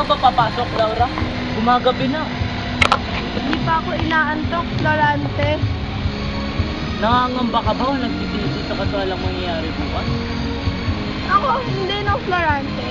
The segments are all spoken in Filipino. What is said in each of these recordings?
ba papasok, Laura? Gumagabi na. Hindi pa ako inaantok, Florante. Nangangamba ka ba o nagsisisi sa katuwalang mangyayari bukas? Ako, hindi no, Florante.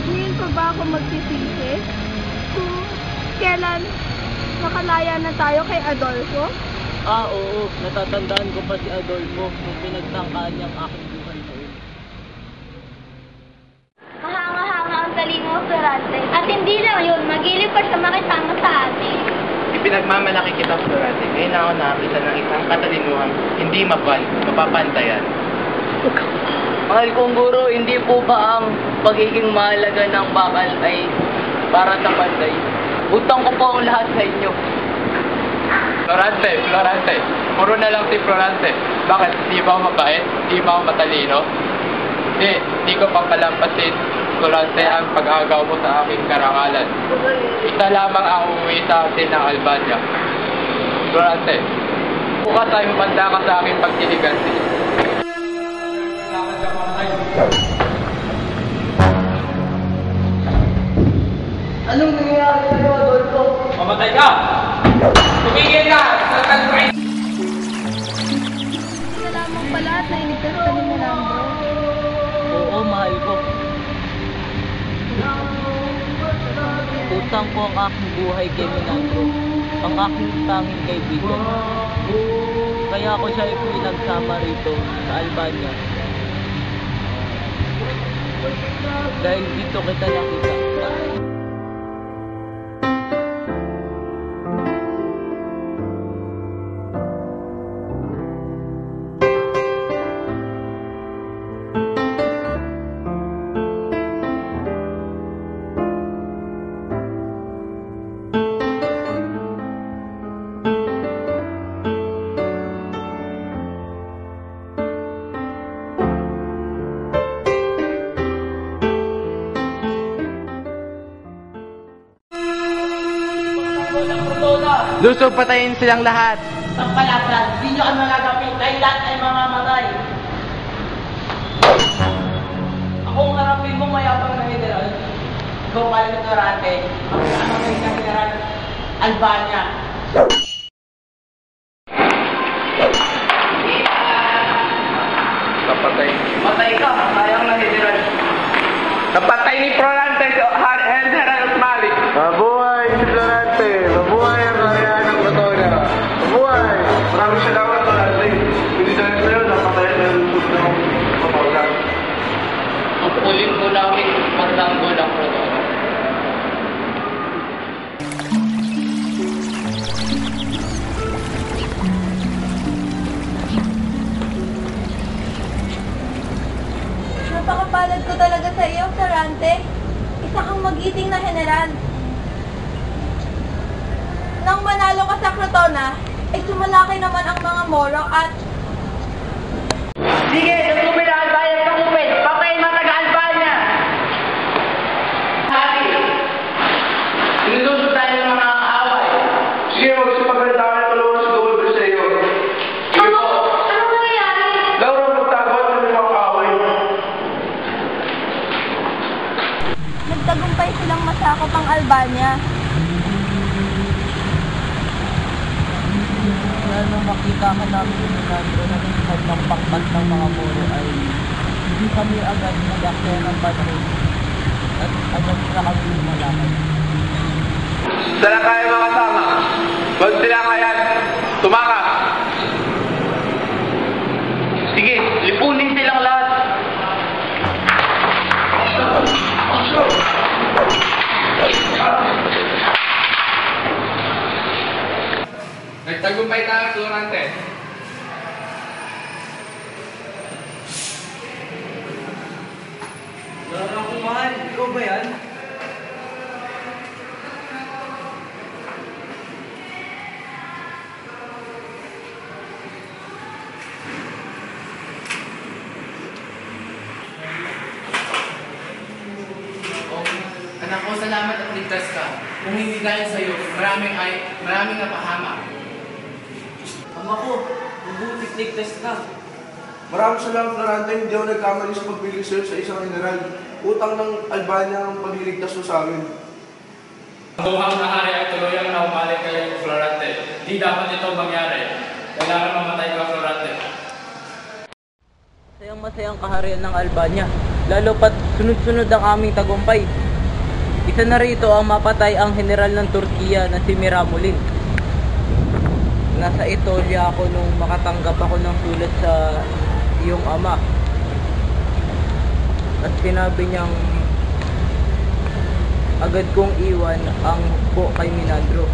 Ngayon pa ba ako magsisisi? Kung kailan nakalaya na tayo kay Adolfo? Oo. Natatandaan ko pa si Adolfo nung pinagtangkaan niyang aking buhay noon. Mahanga-hanga ang talino mo, Florante. At hindi lang yun, magilip pa siya makisama sa atin. Ipinagmamalaki kita, Florante. Ngayon ako nakakita ng isang katalinuhan, hindi mapapantayan. Mahal kong guro, hindi po ba ang pagiging mahalaga ng bakal ay para sa panday? Utang ko po ang lahat sa inyo. Florante. Puro na lang si Florante. Bakit? Di ba ako mabait? Di ba ako matalino? Di ko papalampasin, Florante, ang pag-agaw mo sa aking karangalan. Isa lamang ang uuwi sa atin ng Albania. Florante, bukas ay manda ka sa aking pagkiligansi. Anong nangyayari sa'yo, Adolfo? Mamatay ka! Tumigil ka! Saltan Hindi na lamang pala at nailigtas ka ni Miranda. Oo, mahal ko. Utang ko ang aking buhay kay Milagro, ang aking tanging kaibigan. Kaya ako siya ipinagsama rito sa Albania. Dahil dito kita nakita. Lusog, patayin silang lahat. Ang palasan, di nyo kami magagapit dahil lahat ay mamamatay. Ako ang harapin mo mayabang na general. Ikaw pala ng Florante, ang pinamagay na general Albania. Patay ka, sayang na general. Napatay ni Florante si General Osmalik. Mabuhay si Florante! Mabuhay ang karayaan ng Batona! Mabuhay! Maraming salamat, Florante. Hindi dahil sa'yo, napatay na lusog ng kapawag. Ang ulit mo namin magtanggol ang protocol. Napakapalad ko talaga sa iyo, Florante. Isa kang magiting na general. Nang manalo ka sa Crotona, ay sumalaki naman ang mga Moro at Sige, nagtubin na Albania sa kupit. Patayin mga taga-Albania. Hari, sinulusot tayo ng mga kaaway. Sige, magsipaganda ka na tulungan sa gawin ko sa iyo. Sige po. Anong nangyayari? Laura, magtagot ng mga kaaway. nagtagumpay silang masakop ang Albania. Kaya nung makita ka namin ni Milagro na tingkad ng pangkat ng mga Moro ay hindi kami agad nag-aksaya ng patrol at agad na kami lumalakad. Sana kayo mga kasama. Huwag sila kaya tumakas. Sige, lipunin silang lahat. Nagtagumpay tayo, Florante. Laura ko mahal, ikaw ba yan? Anak ko, salamat at ligtas ka. Kung hindi dahil sa'yo, maraming napahamak. Ama ko, mabutit ligtas ka. Maraming salamat, Florante. Hindi ako nagkamali sa pagpili sa'yo sa isang general. Utang ng Albania ang pagliligtas mo sa amin. Buhang na hari ay tuluyang na umalik kay Florante. Di dapat ito mangyari. Kailangan mamatay ka, Florante. Masayang kaharian ng Albania, lalo pat sunod-sunod ang aming tagumpay. Isa na rito ang mapatay ang general ng Turkiya na si Miramulin. Nasa Etolia ako nung makatanggap ako ng sulat sa iyong ama. At sinabi niyang agad kong iwan ang hukbo kay Minandro.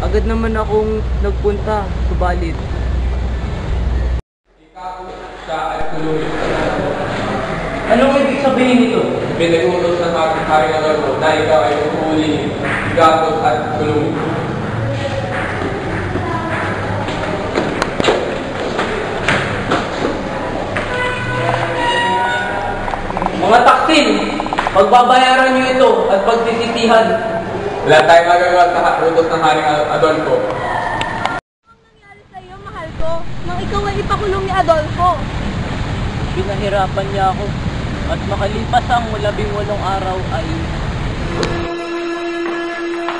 Agad naman akong nagpunta, subalit anong ibig sabihin nito? Pinag-utos ng ating haring Adolfo na ikaw ay uhuli, gatos at kulungin. Mga taksil, pagbabayaran niyo ito at pagsisisihan. Wala tayong magagawa sa utos ng haring Adolfo. Nangyari sa iyo, mahal ko, nang ikaw ay ipakulong ni Adolfo. Pinahirapan niya ako at makalipas ang 18 araw ay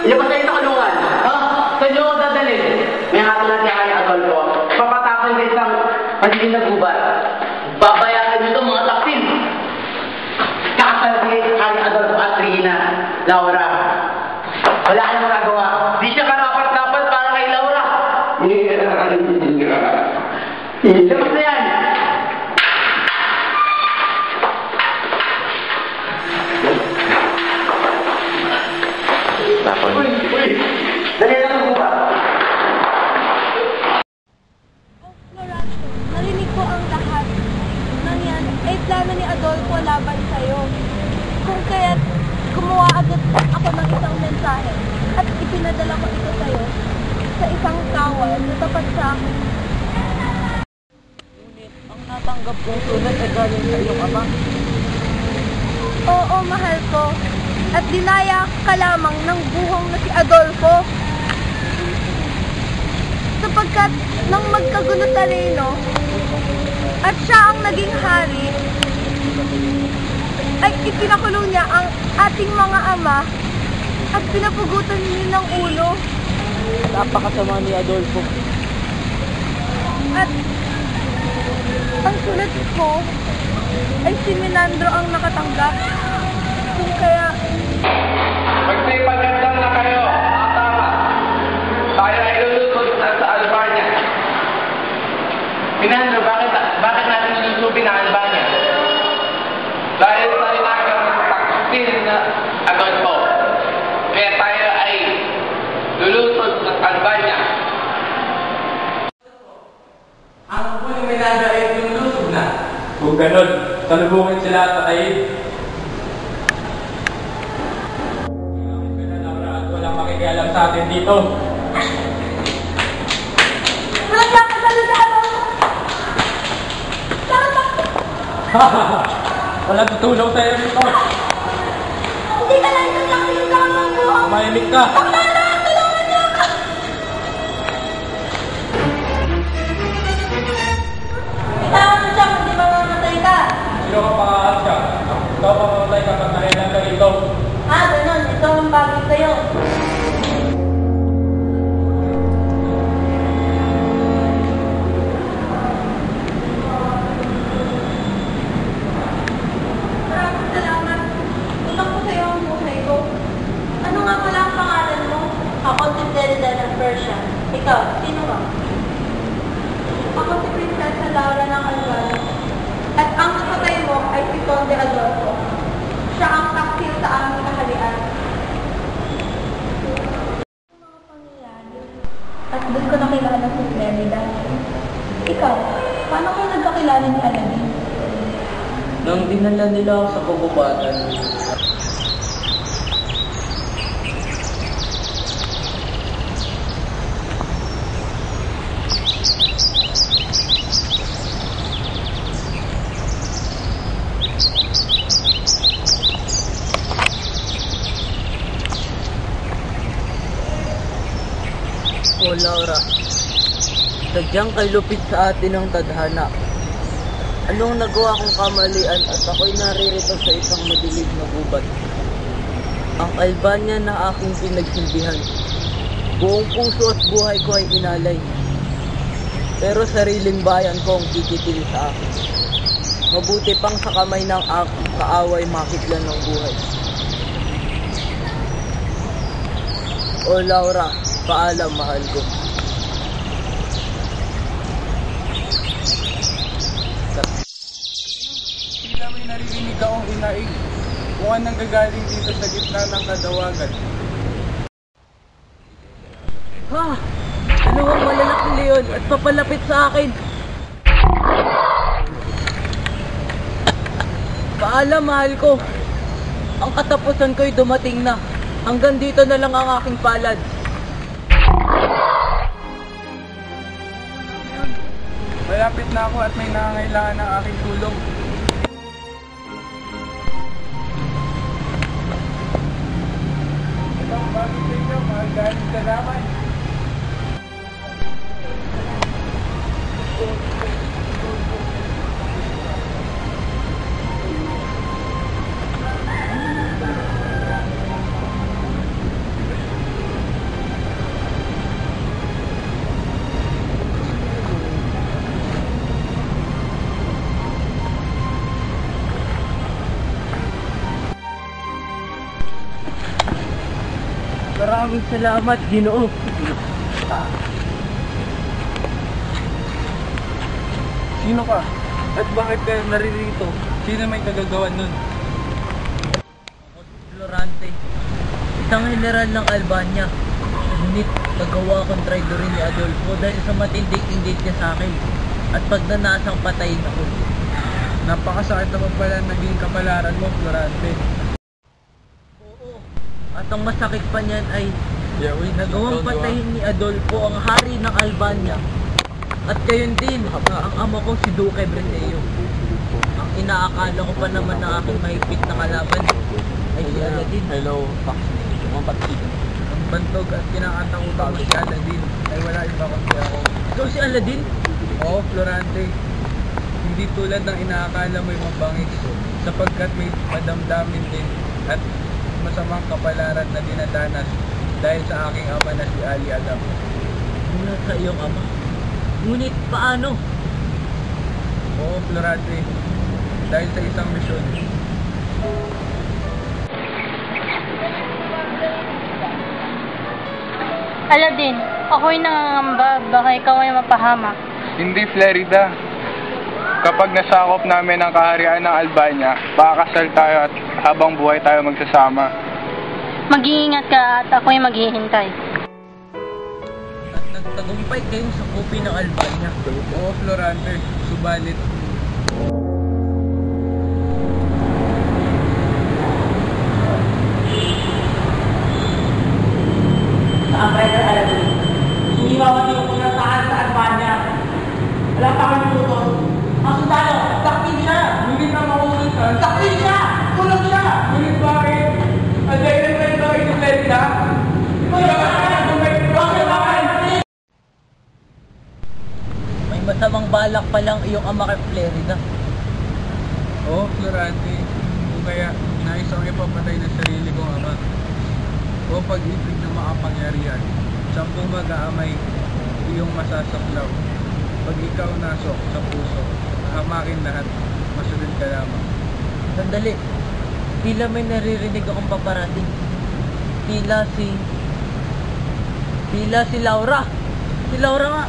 Ilabas kayo sa kulungan. Saan nyo ako dadalhin? May hatulan si Hari Adolfo. Papatapon sa isang magiging na gubat. Babayaran nyo ito mga taksil. Kakasal si Hari Adolfo at Rina, Laura. Wala kang magagawa. Di siya karapat-dapat para kay Laura. Labas na yan. Uy! Dali lang ang buka. Oh, Florante, narinig ko ang lahat ng yan ay plano ni Adolfo laban sa'yo. Kung kaya't gumawa agad ako ng isang mensahe at ipinadala ko ito sa'yo sa isang kawal na tapat sa akin. ngunit ang natanggap kong sulat ay galing sa iyong ama. Oo, mahal ko. At dinaya ka lamang ng buhong na si Adolfo. Sapagkat nang magkagulo sa Reno at siya ang naging hari, ay ipinakulong niya ang ating mga ama at pinapugutan niya ng ulo. Napakasama ni Adolfo. At ang sulat ko ay si Minandro ang nakatanggap. Kung kaya Magsipagandang na kayo, mga tama. Tayo ay lulutod sa Albania. Minandro, bakit natin lulusubin ang Albania? Dahil sa inagang taksil na Adolfo, kaya tayo ay lulutod sa Albania. Ang hukbo ni Minandro ay lulusob na. Kung ganun, salubungin sila at patayin. Walang makikialam sa atin dito. Walang tutulong sa'yo nito. hindi ka lang ito lang yung kamang buhong. Mayimik ka. Itawan mo siya kung di mamamatay ka. Sino ka pangahat ka? Ikaw mamamatay kapag nakilang ka rito. Ganun. Ito ang bagay sa'yo. Maraming salamat. Utang ko sa'yo ang buhay ko. Ano nga pala ang pangalan mo? Ako si Zelda ng Persia. Ikaw, sino ka? Ako si Prinsesa Laura ng Albania. At ang kasabay mo ay si Conde Adolfo. Siya ang taksil sa aming kaharian. Mga pangyayari. At doon ko nakilala si Merida. Ikaw, paano ko nagkakilala ni Aladdin? Nang dinala nila ako sa kagubatan, O Laura, sadyang kay lupit sa atin ang tadhana. Anong nagawa kong kamalian at ako'y naririto sa isang madilim na gubat? Ang Albania na aking pinagsilbihan. Buong puso at buhay ko ay inalay. Pero sariling bayan ko ang kikitil sa akin. Mabuti pang sa kamay ng aking kaaway makitlan ng buhay. O Laura, paalam mahal ko. Tila may naririnig akong inaig. Mukhang nanggagaling dito sa gitna ng kadawagan. Ha! Dalawang malalaking leon at papalapit sa akin. Paalam mahal ko. Ang katapusan ko'y dumating na. Hanggang dito na lang ang aking palad. Malapit na ako at may nangangailangan ng aking tulong. Itong bagay sa inyo, magaling salamat. Maraming salamat, Ginoo. Sino ka? At bakit ka naririto? Sino may kagagawan nun? Florante, isang general ng Albania. Ngunit nagawa akong traidorin ni Adolfo dahil sa matinding inggit niya sa akin at pagnanasang patayin ako. Napakasakit naman pala naging kapalaran mo, Florante. Oo, at ang masakit pa niyan ay nagawang patayin ni Adolfo ang hari ng Albania. At gayon din, ang ama ko si Duque Breteo. Ang inaakala ko pa naman ng aking mahigpit na kalaban ay si Aladin. Hello, mga patid. Ang bantog at kinakatakutan mo si Aladin ay wala iba kundi ako. Ikaw si Aladin? Oo, Florante. Hindi tulad ng inaakala mo'y mabangis sapagkat may madamdamin din at masamang kapalaran na dinadanas dahil sa aking ama na si Ali Agam. Mula sa iyong ama. Ngunit paano? Oo, Florante. Dahil sa isang misyon. Aladin, ako'y nangangamba, baka ikaw ay mapahamak. Hindi, Flerida. Kapag nasakop namin ang kaharian ng Albania, pakakasal tayo at habang buhay tayo magsasama. Mag-iingat ka at ako'y maghihintay. At nagtagumpay kayong sakupin ng Albania. Oo, Florante. Subalit, Sa Brother Aladin, hindi mawali yung punataan sa Albania. Wala pa kami tutos. Ang sundalo, takpin siya! ngunit ang makukulitan. Takpin siya! Tulog siya! Ngunit bakit? Ang dahil na ito ay Flerida? May masamang balak pa lang iyong ama kay Flerida. Oo, Florante. O kaya, nais akong ipapatay ng sarili kong ama. O pag-ibig na makapangyarihan. 10 mag-aamay, iyong masasaklaw. Pag ikaw nasok sa puso, hamakin lahat, masunod ka lamang. Sandali. Tila may naririnig akong paparating. Tila si Laura. Si Laura nga.